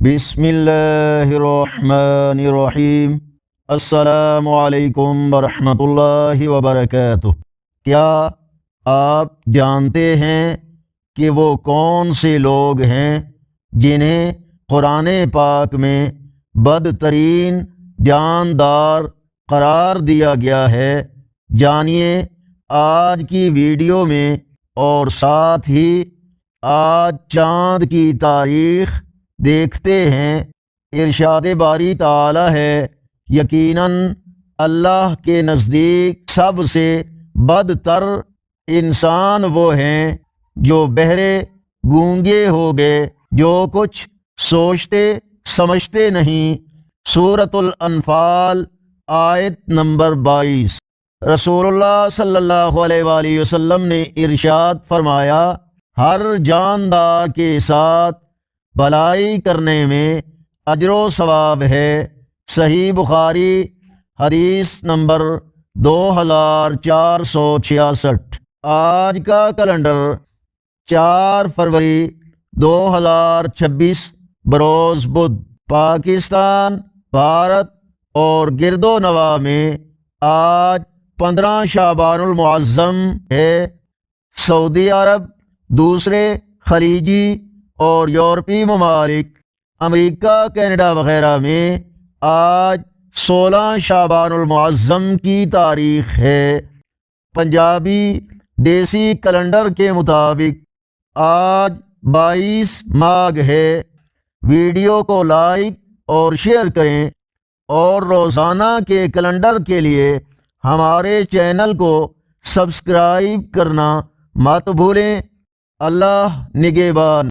بسم اللہ الرحمن الرحیم۔ السلام علیکم ورحمۃ اللہ وبرکاتہ۔ کیا آپ جانتے ہیں کہ وہ کون سے لوگ ہیں جنہیں قرآن پاک میں بدترین جاندار قرار دیا گیا ہے؟ جانیے آج کی ویڈیو میں، اور ساتھ ہی آج چاند کی تاریخ دیکھتے ہیں۔ ارشاد باری تعالی ہے، یقیناً اللہ کے نزدیک سب سے بدتر انسان وہ ہیں جو بہرے گونگے ہو گئے، جو کچھ سوچتے سمجھتے نہیں۔ سورۃ الانفال آیت نمبر 22۔ رسول اللہ صلی اللہ علیہ وآلہ وسلم نے ارشاد فرمایا، ہر جاندار کے ساتھ بھلائی کرنے میں اجر و ثواب ہے۔ صحیح بخاری حدیث نمبر 2466۔ آج کا کیلنڈر 4 فروری 2026 بروز بدھ۔ پاکستان، بھارت اور گرد و نواح میں آج 15 شعبان المعظم ہے۔ سعودی عرب، دوسرے خلیجی اور یورپی ممالک، امریکہ، کینیڈا وغیرہ میں آج 16 شعبان المعظم کی تاریخ ہے۔ پنجابی دیسی کیلنڈر کے مطابق آج 22 ماگھ ہے۔ ویڈیو کو لائک اور شیئر کریں، اور روزانہ کے کیلنڈر کے لیے ہمارے چینل کو سبسکرائب کرنا مت بھولیں۔ اللہ نگہبان۔